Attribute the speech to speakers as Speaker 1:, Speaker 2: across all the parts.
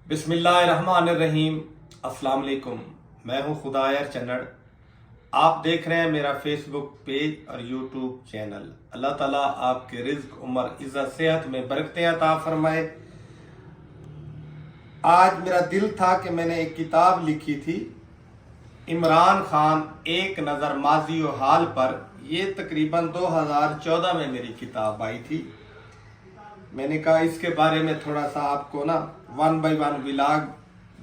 Speaker 1: बिस्मिल्लाहिर्रहमानिर्रहीम। अस्सलाम वालेकुम। मैं हूं खुदायर चन्नड़। आप देख रहे हैं मेरा फेसबुक पेज और यूट्यूब चैनल। अल्लाह ताला आपके रिज्क, उम्र, इज्जत, सेहत में बरकतें अता फरमाए। आज मेरा दिल था कि मैंने एक किताब लिखी थी, इमरान खान एक नज़र माजी व हाल पर। ये तकरीबन 2014 में मेरी किताब आई थी। मैंने कहा इसके बारे में थोड़ा सा आपको ना 1 बाय 1 व्लॉग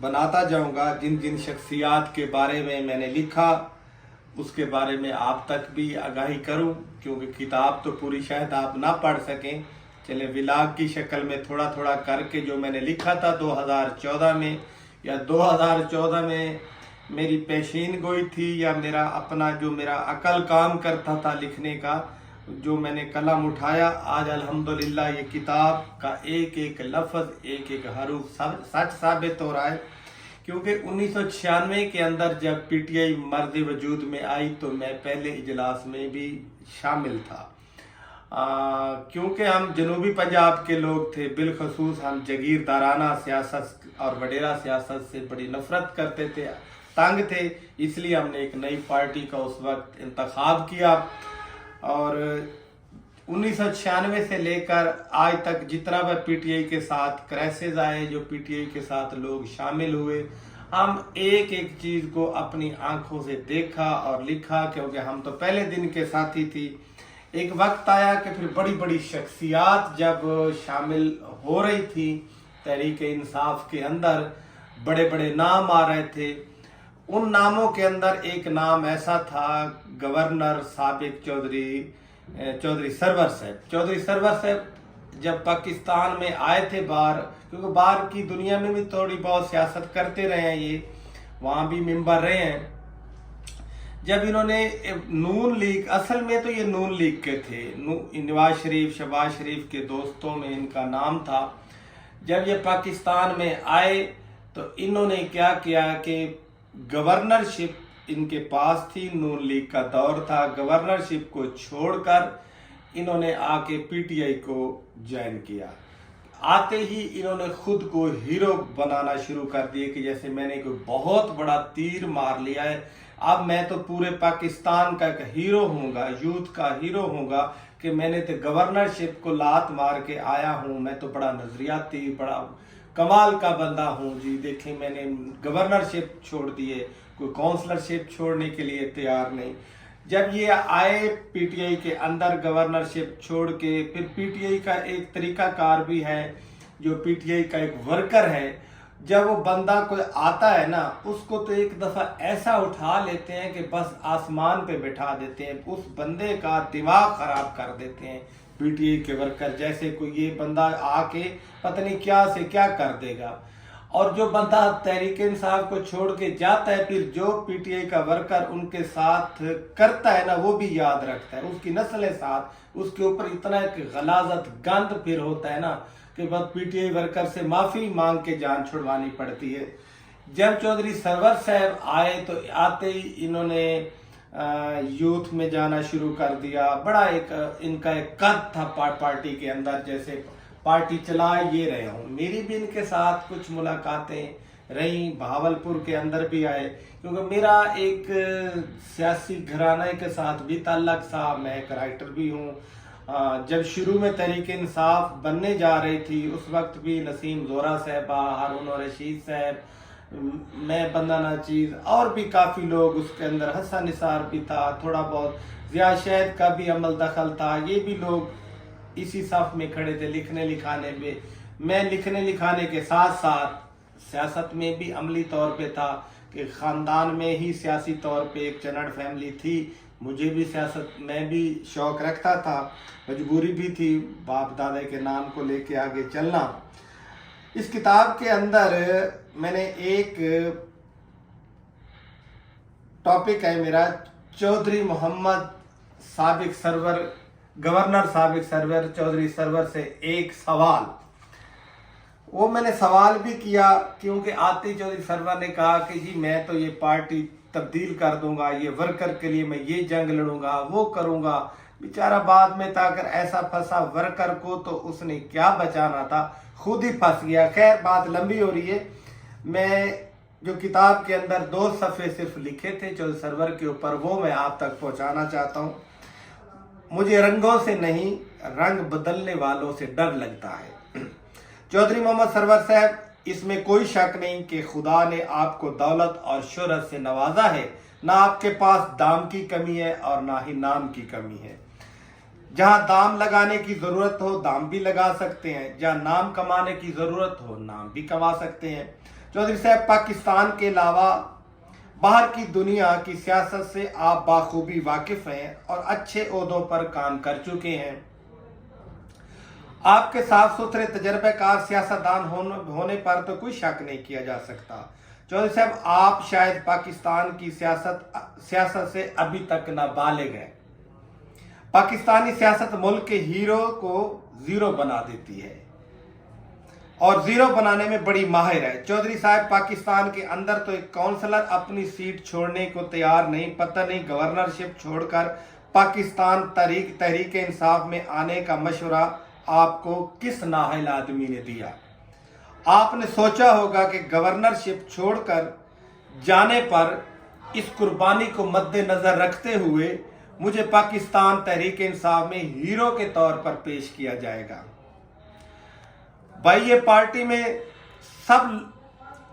Speaker 1: बनाता जाऊंगा। जिन जिन शख्सियात के बारे में मैंने लिखा उसके बारे में आप तक भी आगाही करूं, क्योंकि किताब तो पूरी शायद आप ना पढ़ सकें। चले व्लॉग की शक्ल में थोड़ा थोड़ा करके जो मैंने लिखा था 2014 में, या 2014 में मेरी पेशीन गोई थी, या मेरा अपना जो मेरा अकल काम करता था लिखने का, जो मैंने कलम उठाया, आज अल्हम्दुलिल्लाह ये किताब का एक एक लफ्ज़, एक एक हरूफ सब सच साबित हो रहा है। क्योंकि 1996 के अंदर जब पीटीआई मर्द वजूद में आई तो मैं पहले इजलास में भी शामिल था। क्योंकि हम जनूबी पंजाब के लोग थे, बिलखसूस हम जगीरदाराना सियासत और वडेरा सियासत से बड़ी नफरत करते थे, तंग थे। इसलिए हमने एक नई पार्टी का उस वक्त इंतखाब किया और 1996 से लेकर आज तक जितना भी पीटीआई के साथ क्रैसेज आए, जो पीटीआई के साथ लोग शामिल हुए, हम एक एक चीज़ को अपनी आंखों से देखा और लिखा, क्योंकि हम तो पहले दिन के साथी थी। एक वक्त आया कि फिर बड़ी बड़ी शख्सियात जब शामिल हो रही थी तहरीक इंसाफ के अंदर, बड़े बड़े नाम आ रहे थे। उन नामों के अंदर एक नाम ऐसा था, गवर्नर साबिक चौधरी सरवर साहब। चौधरी सरवर साहब जब पाकिस्तान में आए थे बाहर, क्योंकि बाहर की दुनिया में भी थोड़ी बहुत सियासत करते रहे हैं, ये वहाँ भी मेंबर रहे हैं। जब इन्होंने नून लीग, असल में तो ये नून लीग के थे, नवाज शरीफ, शहबाज शरीफ के दोस्तों में इनका नाम था। जब ये पाकिस्तान में आए तो इन्होंने क्या किया कि गवर्नरशिप इनके पास थी, नून लीग का दौर था, गवर्नरशिप को छोड़कर इन्होंने आके पीटीआई को ज्वाइन किया। आते ही इन्होंने खुद को हीरो बनाना शुरू कर दिए कि जैसे मैंने कोई बहुत बड़ा तीर मार लिया है, अब मैं तो पूरे पाकिस्तान का एक हीरो हूँगा, यूथ का हीरो हूँगा, कि मैंने तो गवर्नरशिप को लात मार के आया हूँ, मैं तो बड़ा नजरियाती, बड़ा कमाल का बंदा हूँ जी। देखें मैंने गवर्नरशिप छोड़ दिए, कोई काउंसलरशिप छोड़ने के लिए तैयार नहीं। जब ये आए पीटीआई के अंदर गवर्नरशिप छोड़ के, फिर पीटीआई का एक तरीकाकार भी है, जो पीटीआई का एक वर्कर है, जब वो बंदा कोई आता है ना, उसको तो एक दफ़ा ऐसा उठा लेते हैं कि बस आसमान पे बैठा देते हैं, उस बंदे का दिमाग खराब कर देते हैं पीटीआई के वर्कर। जैसे कोई ये बंदा आके पता नहीं क्या से क्या कर देगा। और जो बंदा तहरीक इंसाफ को छोड़ के जाता है, फिर जो पीटीआई का वर्कर उनके साथ करता है ना, वो भी याद रखता है, उसकी नस्लें साथ उसके ऊपर इतना एक गलाजत गंद फिर होता है ना कि बस पीटीआई वर्कर से माफ़ी मांग के जान छुड़वानी पड़ती है। जब चौधरी सरवर साहब आए तो आते ही इन्होंने यूथ में जाना शुरू कर दिया। बड़ा एक इनका एक कद था पार्टी के अंदर, जैसे पार्टी चला ये रहे हूँ। मेरी भी इनके साथ कुछ मुलाकातें रही, बहावलपुर के अंदर भी आए, क्योंकि मेरा एक सियासी घराने के साथ भी ताल्लुक था, मैं एक राइटर भी हूँ। जब शुरू में तहरीक इंसाफ बनने जा रही थी उस वक्त भी नसीम जोरा साहबा, हारून रशीद साहब, मैं बंदा नाचीज और भी काफ़ी लोग उसके अंदर, हसन निसार भी था, थोड़ा बहुत ज़िया शहद का भी अमल दखल था, ये भी लोग इसी सफ में खड़े थे लिखने लिखाने में। मैं लिखने लिखाने के साथ साथ सियासत में भी अमली तौर पे था, कि ख़ानदान में ही सियासी तौर पे एक चन्नड़ फैमिली थी, मुझे भी सियासत में भी शौक़ रखता था, मजबूरी भी थी बाप दादा के नाम को लेके आगे चलना। इस किताब के अंदर मैंने एक टॉपिक है मेरा, चौधरी मोहम्मद साबिक सरवर, गवर्नर साबिक सरवर चौधरी सरवर से एक सवाल। वो मैंने सवाल भी किया, क्योंकि आते चौधरी सरवर ने कहा कि जी मैं तो ये पार्टी तब्दील कर दूंगा, ये वर्कर के लिए मैं ये जंग लड़ूंगा, वो करूंगा। बेचारा बाद में था, अगर ऐसा फंसा वर्कर को तो उसने क्या बचाना था, खुद ही फंस गया। खैर बात लंबी हो रही है। मैं जो किताब के अंदर 2 सफ़े सिर्फ लिखे थे चौधरी सरवर के ऊपर, वो मैं आप तक पहुंचाना चाहता हूं। मुझे रंगों से नहीं, रंग बदलने वालों से डर लगता है। चौधरी मोहम्मद सरवर साहब, इसमें कोई शक नहीं कि खुदा ने आपको दौलत और शोहरत से नवाजा है। ना आपके पास दाम की कमी है और ना ही नाम की कमी है। जहां दाम लगाने की जरूरत हो दाम भी लगा सकते हैं, जहां नाम कमाने की जरूरत हो नाम भी कमा सकते हैं। चौधरी साहब, पाकिस्तान के अलावा बाहर की दुनिया की सियासत से आप बाखूबी वाकिफ हैं और अच्छे ओहदों पर काम कर चुके हैं। आपके साफ सुथरे तजर्बेकार सियासतदान होने पर तो कोई शक नहीं किया जा सकता। चौधरी साहब, आप शायद पाकिस्तान की सियासत से अभी तक नाबालिग हैं। पाकिस्तानी सियासत मुल्क के हीरो को जीरो बना देती है और जीरो बनाने में बड़ी माहिर है। चौधरी साहब, पाकिस्तान के अंदर तो एक काउंसलर अपनी सीट छोड़ने को तैयार नहीं, पता नहीं गवर्नरशिप छोड़कर पाकिस्तान तहरीक इंसाफ में आने का मशवरा आपको किस नाअहल आदमी ने दिया। आपने सोचा होगा कि गवर्नरशिप छोड़कर जाने पर इस कुर्बानी को मद्देनजर रखते हुए मुझे पाकिस्तान तहरीक इंसाफ में हीरो के तौर पर पेश किया जाएगा। भाई, ये पार्टी में सब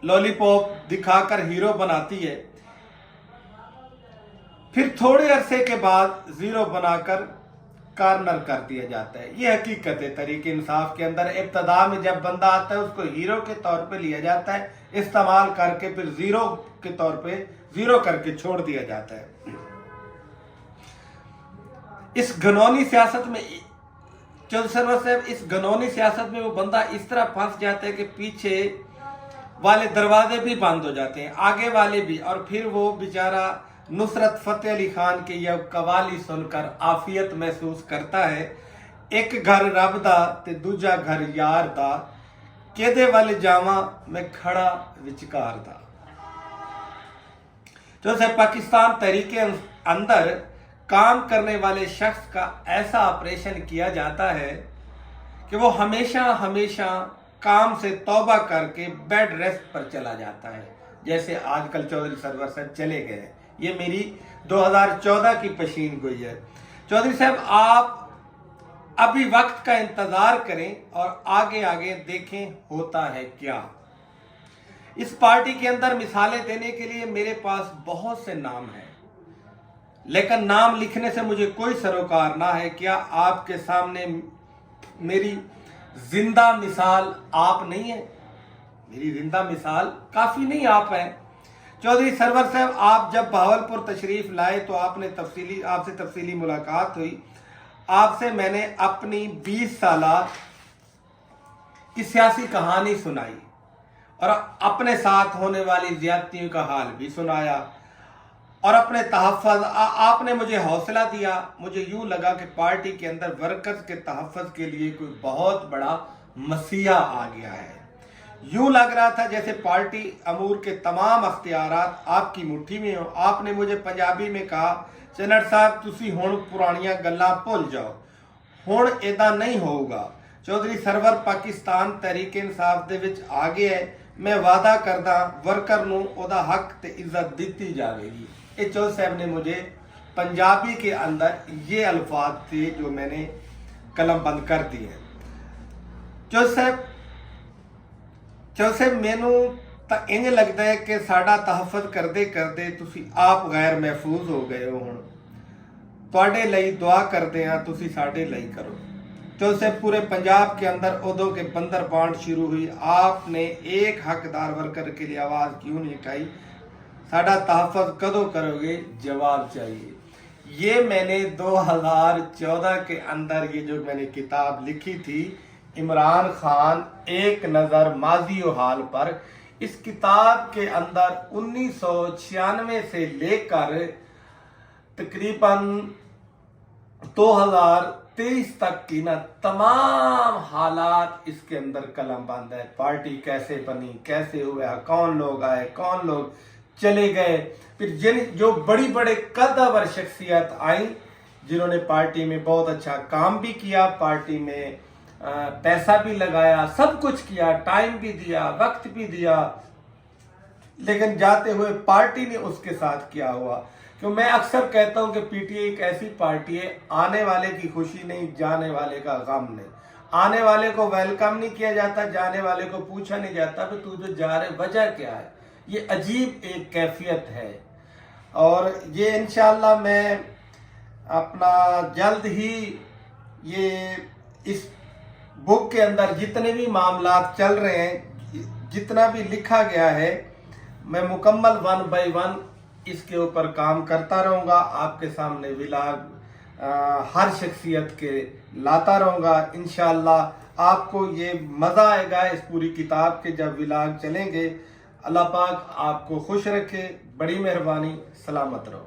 Speaker 1: लॉलीपॉप दिखाकर हीरो बनाती है, फिर थोड़े अरसे के बाद जीरो बनाकर कार्नर कर दिया जाता है। ये हकीकत है तहरीक इंसाफ के अंदर। इब्तदा में जब बंदा आता है उसको हीरो के तौर पे लिया जाता है, इस्तेमाल करके फिर जीरो के तौर पे जीरो करके छोड़ दिया जाता है। इस घनौनी सियासत में चौधरी सरवर साहब, इस घनौनी सियासत में वो बंदा इस तरह फंस जाता है कि पीछे वाले दरवाजे भी बंद हो जाते हैं, आगे वाले भी, और फिर वो बेचारा नुसरत फतेह अली खान की यह कवाली सुनकर आफियत महसूस करता है। एक घर रब दा ते दूजा घर यार दा, केदे वाले जावा मैं खड़ा विचकार दा। जो पाकिस्तान तहरीक अंदर काम करने वाले शख्स का ऐसा ऑपरेशन किया जाता है कि वो हमेशा हमेशा काम से तौबा करके बेड रेस्ट पर चला जाता है, जैसे आजकल चौधरी सरवर साहब चले गए। ये मेरी 2014 की पशीन गोई है। चौधरी साहब, आप अभी वक्त का इंतजार करें और आगे आगे देखें होता है क्या। इस पार्टी के अंदर मिसालें देने के लिए मेरे पास बहुत से नाम हैं, लेकिन नाम लिखने से मुझे कोई सरोकार ना है। क्या आपके सामने मेरी जिंदा मिसाल आप नहीं है? मेरी जिंदा मिसाल काफी नहीं आप हैं। चौधरी सरवर साहब, आप जब बहावलपुर तशरीफ लाए तो आपसे तफसीली मुलाकात हुई। आपसे मैंने अपनी 20 साला की सियासी कहानी सुनाई और अपने साथ होने वाली ज्यादतियों का हाल भी सुनाया और अपने तहफ़्फ़ुज़ आपने मुझे हौसला दिया। मुझे यूं लगा कि पार्टी के अंदर वर्कर्स के तहफ़्फ़ुज़ के लिए कोई बहुत बड़ा मसीहा आ गया है। यूं लग रहा था जैसे पार्टी अमूर के तमाम अख्तियारात आपकी मुट्ठी में हो। आपने मुझे पंजाबी में कहा, चनट साहब तुसी हुण पुरानियां गल्लां भुल जाओ, हुण इदां नहीं होगा। चौधरी सरवर पाकिस्तान तहरीक इंसाफ दे विच आ गया है। मैं वादा करदा वर्कर नूं ओदा हक ते इज्जत दी जाएगी। ये चौधरी साहब ने मुझे पंजाबी के अंदर ये अल्फाज थे जो मैंने कलम बंद कर दिए। चौधरी साहब मैनू तो इंज लगता है कि साडा तहफ़्फ़ुज़ करते करते तुसी आप गैर महफूज हो गए हो। हुण तुहाडे लई दुआ करते हैं, तुसी साडे लई करो। चौधरी साहब, पूरे पंजाब के अंदर उदों के बंदर बांट शुरू हुई। आपने एक हकदार वर्कर के लिए आवाज़ क्यों नहीं उठाई? साडा तहफ़्फ़ुज़ कदों करोगे? जवाब चाहिए। ये मैंने 2014 के अंदर ये जो मैंने किताब लिखी थी, इमरान खान एक नज़र माजी व हाल पर, इस किताब के अंदर 1996 से लेकर तकरीबन 2023 तक की ना तमाम हालात इसके अंदर कलम बंद है। पार्टी कैसे बनी, कैसे हुआ, कौन लोग आए, कौन लोग चले गए, फिर जो बड़ी बड़े कद्दावर शख्सियत आई जिन्होंने पार्टी में बहुत अच्छा काम भी किया, पार्टी में पैसा भी लगाया, सब कुछ किया, टाइम भी दिया, वक्त भी दिया, लेकिन जाते हुए पार्टी ने उसके साथ क्या हुआ। क्यों मैं अक्सर कहता हूं कि पीटीआई एक ऐसी पार्टी है, आने वाले की खुशी नहीं, जाने वाले का गम नहीं। आने वाले को वेलकम नहीं किया जाता, जाने वाले को पूछा नहीं जाता कि तू जो जा रहे वजह क्या है। ये अजीब एक कैफियत है, और ये इंशाल्लाह मैं अपना जल्द ही ये इस बुक के अंदर जितने भी मामलात चल रहे हैं, जितना भी लिखा गया है, मैं मुकम्मल 1 बाय 1 इसके ऊपर काम करता रहूँगा, आपके सामने विलाग हर शख्सियत के लाता रहूँगा। इंशाअल्लाह आपको ये मज़ा आएगा इस पूरी किताब के जब विलाग चलेंगे। अल्लाह पाक आपको खुश रखे, बड़ी मेहरबानी, सलामत रहो।